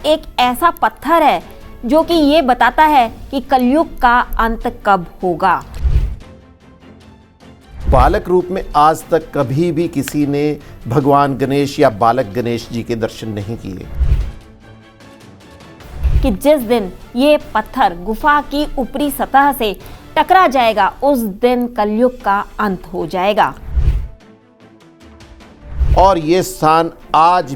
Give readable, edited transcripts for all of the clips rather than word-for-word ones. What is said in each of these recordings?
एक ऐसा पत्थर है जो कि ये बताता है कि कलयुग का अंत कब होगा। बालक रूप में आज तक कभी भी किसी ने भगवान गणेश या बालक गणेश जी के दर्शन नहीं किए। कि जिस दिन ये पत्थर गुफा की ऊपरी सतह से टकरा जाएगा उस दिन कलयुग का अंत हो जाएगा। और ये स्थान आज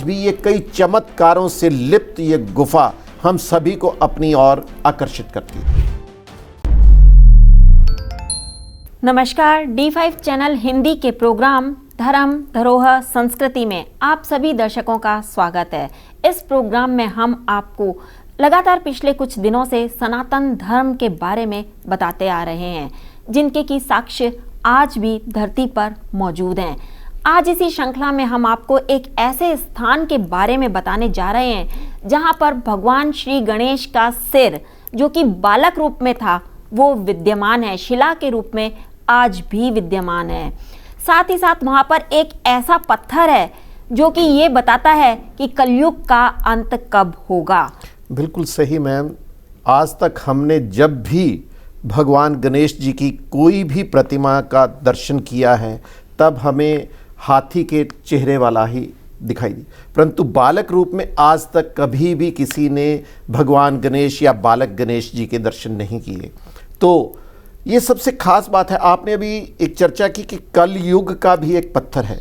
भी ये कई चमत्कारों से लिप्त ये गुफा हम सभी को अपनी ओर आकर्षित करती है। नमस्कार, D5 चैनल हिंदी के प्रोग्राम धर्म धरोहर संस्कृति में आप सभी दर्शकों का स्वागत है। इस प्रोग्राम में हम आपको लगातार पिछले कुछ दिनों से सनातन धर्म के बारे में बताते आ रहे हैं, जिनके की साक्ष्य आज भी धरती पर मौजूद हैं। आज इसी श्रृंखला में हम आपको एक ऐसे स्थान के बारे में बताने जा रहे हैं जहां पर भगवान श्री गणेश का सिर, जो कि बालक रूप में था, वो विद्यमान है, शिला के रूप में आज भी विद्यमान है। साथ ही साथ वहां पर एक ऐसा पत्थर है जो कि ये बताता है कि कलयुग का अंत कब होगा। बिल्कुल सही मैम। आज तक हमने जब भी भगवान गणेश जी की कोई भी प्रतिमा का दर्शन किया है तब हमें हाथी के चेहरे वाला ही दिखाई दी, परंतु बालक रूप में आज तक कभी भी किसी ने भगवान गणेश या बालक गणेश जी के दर्शन नहीं किए। तो ये सबसे खास बात है। आपने अभी एक चर्चा की कि कल युग का भी एक पत्थर है,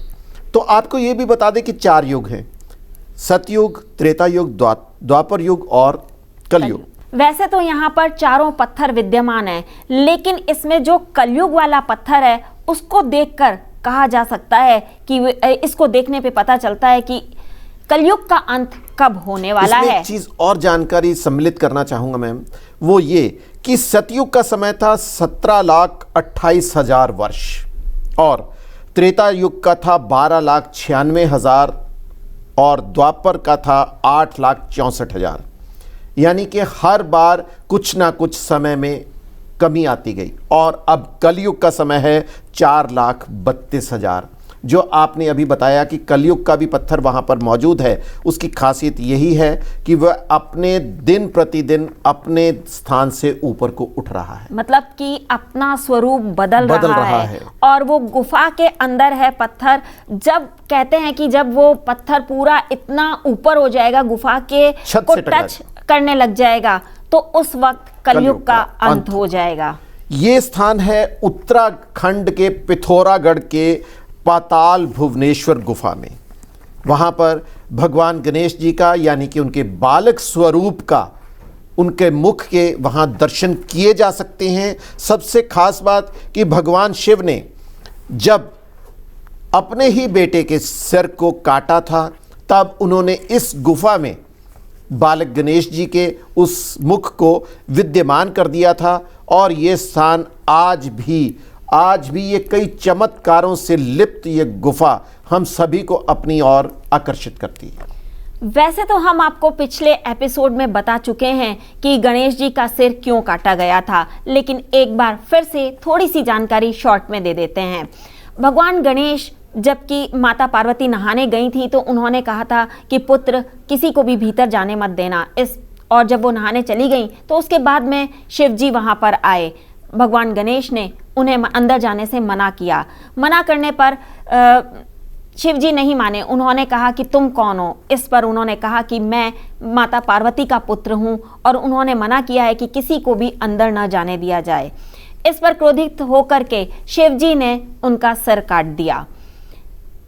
तो आपको ये भी बता दें कि 4 युग हैं, सतयुग, त्रेता युग, द्वापर युग और कलयुग। वैसे तो यहाँ पर चारों पत्थर विद्यमान हैं, लेकिन इसमें जो कलयुग वाला पत्थर है उसको देखकर कहा जा सकता है कि इसको देखने पे पता चलता है कि कलयुग का अंत कब होने वाला है। एक चीज और जानकारी सम्मिलित करना चाहूंगा मैम, वो ये कि सतयुग का समय था 17,28,000 वर्ष और त्रेता युग का था 12,96,000 और द्वापर का था 8,64,000। यानी कि हर बार कुछ ना कुछ समय में कमी आती गई और अब कलयुग का समय है 4,32,000। जो आपने अभी बताया कि कलयुग का भी पत्थर वहाँ पर मौजूद है, उसकी खासियत यही है कि वह अपने दिन प्रतिदिन अपने स्थान से ऊपर को उठ रहा है, मतलब कि अपना स्वरूप बदल रहा है। और वो गुफा के अंदर है पत्थर। जब कहते हैं कि जब वो पत्थर पूरा इतना ऊपर हो जाएगा, गुफा के छत को से टच करने लग जाएगा, तो उस वक्त कलयुग का अंत हो जाएगा। ये स्थान है उत्तराखंड के पिथौरागढ़ के पाताल भुवनेश्वर गुफा में। वहाँ पर भगवान गणेश जी का यानी कि उनके बालक स्वरूप का, उनके मुख के वहाँ दर्शन किए जा सकते हैं। सबसे खास बात कि भगवान शिव ने जब अपने ही बेटे के सिर को काटा था तब उन्होंने इस गुफा में बालक गणेश जी के उस मुख को विद्यमान कर दिया था। और ये स्थान आज भी ये कई चमत्कारों से लिप्त ये गुफा हम सभी को अपनी ओर आकर्षित करती है। वैसे तो हम आपको पिछले एपिसोड में बता चुके हैं कि गणेश जी का सिर क्यों काटा गया था, लेकिन एक बार फिर से थोड़ी सी जानकारी शॉर्ट में दे देते हैं। भगवान गणेश जबकि माता पार्वती नहाने गई थी तो उन्होंने कहा था कि पुत्र किसी को भी भीतर जाने मत देना। और जब वो नहाने चली गई तो उसके बाद में शिव जी वहाँ पर आए। भगवान गणेश ने उन्हें अंदर जाने से मना किया। मना करने पर शिव जी नहीं माने। उन्होंने कहा कि तुम कौन हो। इस पर उन्होंने कहा कि मैं माता पार्वती का पुत्र हूँ और उन्होंने मना किया है कि किसी को भी अंदर न जाने दिया जाए। इस पर क्रोधित होकर के शिव जी ने उनका सिर काट दिया।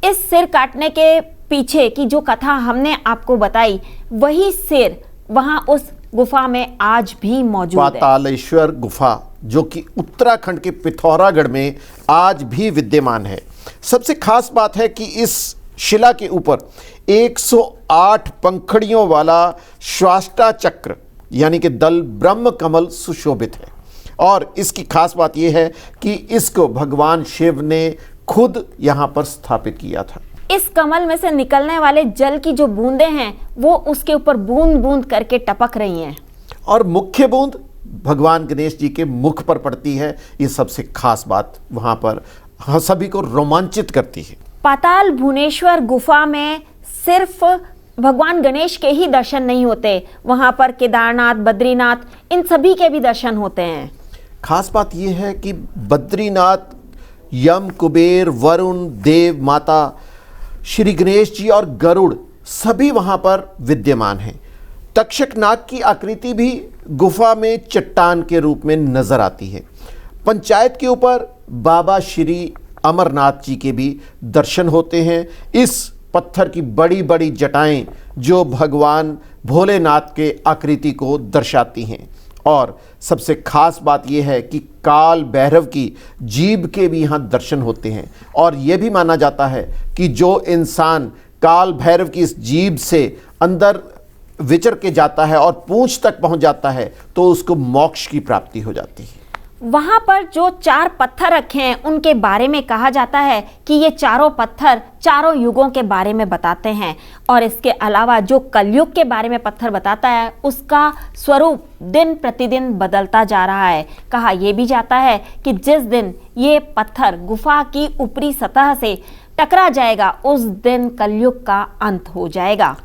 इस सिर काटने के पीछे की जो कथा हमने आपको बताई, वही सिर वहां उस गुफा में आज भी मौजूद है। पातालेश्वर गुफा जो कि उत्तराखंड के पिथौरागढ़ में आज भी विद्यमान है। सबसे खास बात है कि इस शिला के ऊपर 108 पंखड़ियों वाला श्वाष्टा चक्र यानी कि दल ब्रह्म कमल सुशोभित है। और इसकी खास बात यह है कि इसको भगवान शिव ने खुद यहाँ पर स्थापित किया था। इस कमल में से निकलने वाले जल की जो बूंदें हैं वो उसके ऊपर बूंद बूंद करके टपक रही हैं और मुख्य बूंद भगवान गणेश जी के मुख पर पड़ती है। ये सबसे खास बात वहाँ पर सभी को रोमांचित करती है। पाताल भुवनेश्वर गुफा में सिर्फ भगवान गणेश के ही दर्शन नहीं होते, वहां पर केदारनाथ, बद्रीनाथ, इन सभी के भी दर्शन होते हैं। खास बात यह है कि बद्रीनाथ, यम, कुबेर, वरुण, देव, माता, श्री गणेश जी और गरुड़ सभी वहां पर विद्यमान हैं। तक्षक नाग की आकृति भी गुफा में चट्टान के रूप में नजर आती है। पंचायत के ऊपर बाबा श्री अमरनाथ जी के भी दर्शन होते हैं। इस पत्थर की बड़ी बड़ी जटाएं जो भगवान भोलेनाथ के आकृति को दर्शाती हैं। और सबसे खास बात यह है कि काल भैरव की जीभ के भी यहाँ दर्शन होते हैं। और यह भी माना जाता है कि जो इंसान काल भैरव की इस जीभ से अंदर विचर के जाता है और पूंछ तक पहुंच जाता है तो उसको मोक्ष की प्राप्ति हो जाती है। वहां पर जो 4 पत्थर रखे हैं उनके बारे में कहा जाता है कि ये चारों पत्थर चारों युगों के बारे में बताते हैं। और इसके अलावा जो कलयुग के बारे में पत्थर बताता है उसका स्वरूप दिन प्रतिदिन बदलता जा रहा है। कहा यह भी जाता है कि जिस दिन ये पत्थर गुफा की ऊपरी सतह से टकरा जाएगा उस दिन कलयुग का अंत हो जाएगा।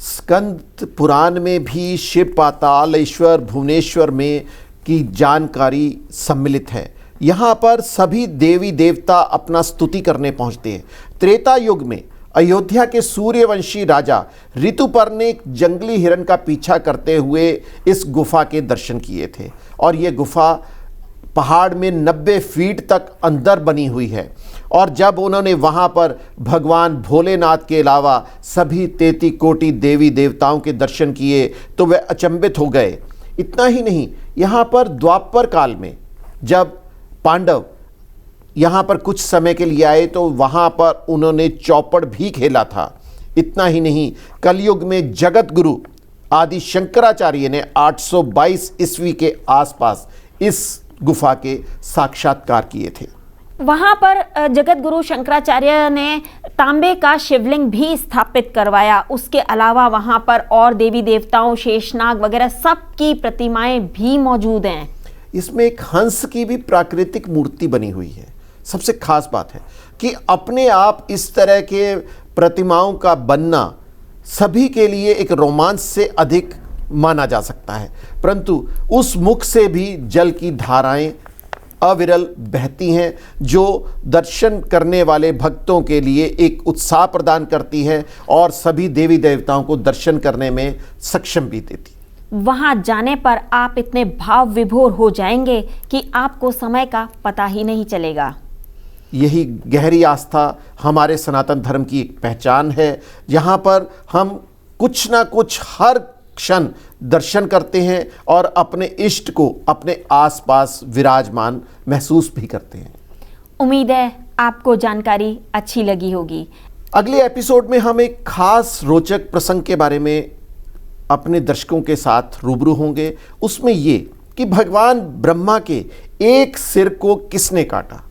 स्कंद पुराण में भी शिव, पाताल, ईश्वर, भुवनेश्वर में की जानकारी सम्मिलित है। यहाँ पर सभी देवी देवता अपना स्तुति करने पहुँचते हैं। त्रेता युग में अयोध्या के सूर्यवंशी राजा ऋतुपर्ण ने एक जंगली हिरण का पीछा करते हुए इस गुफा के दर्शन किए थे। और ये गुफा पहाड़ में 90 फीट तक अंदर बनी हुई है। और जब उन्होंने वहाँ पर भगवान भोलेनाथ के अलावा सभी 33 कोटि देवी देवताओं के दर्शन किए तो वे अचंभित हो गए। इतना ही नहीं, यहाँ पर द्वापर काल में जब पांडव यहाँ पर कुछ समय के लिए आए तो वहाँ पर उन्होंने चौपड़ भी खेला था। इतना ही नहीं, कलयुग में जगत गुरु आदि शंकराचार्य ने 822 ईस्वी के आसपास इस गुफा के साक्षात्कार किए थे। वहां पर जगत गुरु शंकराचार्य ने तांबे का शिवलिंग भी स्थापित करवाया। उसके अलावा वहां पर और देवी देवताओं, शेषनाग वगैरह सब की प्रतिमाएं भी मौजूद हैं। इसमें एक हंस की भी प्राकृतिक मूर्ति बनी हुई है। सबसे खास बात है कि अपने आप इस तरह के प्रतिमाओं का बनना सभी के लिए एक रोमांच से अधिक माना जा सकता है, परंतु उस मुख से भी जल की धाराएं अविरल बहती हैं जो दर्शन करने वाले भक्तों के लिए एक उत्साह प्रदान करती है और सभी देवी देवताओं को दर्शन करने में सक्षम भी देती। वहां जाने पर आप इतने भाव विभोर हो जाएंगे कि आपको समय का पता ही नहीं चलेगा। यही गहरी आस्था हमारे सनातन धर्म की एक पहचान है, जहाँ पर हम कुछ ना कुछ हर क्षण दर्शन करते हैं और अपने इष्ट को अपने आसपास विराजमान महसूस भी करते हैं। उम्मीद है आपको जानकारी अच्छी लगी होगी। अगले एपिसोड में हम एक खास रोचक प्रसंग के बारे में अपने दर्शकों के साथ रूबरू होंगे। उसमें ये कि भगवान ब्रह्मा के एक सिर को किसने काटा,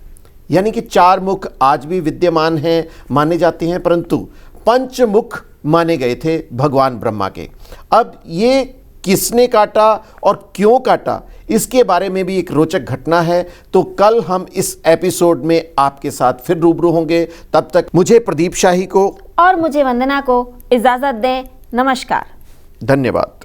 यानी कि 4 मुख आज भी विद्यमान हैं माने जाते हैं, परंतु पंचमुख माने गए थे भगवान ब्रह्मा के। अब ये किसने काटा और क्यों काटा, इसके बारे में भी एक रोचक घटना है। तो कल हम इस एपिसोड में आपके साथ फिर रूबरू होंगे। तब तक मुझे प्रदीप शाही को और मुझे वंदना को इजाजत दें। नमस्कार। धन्यवाद।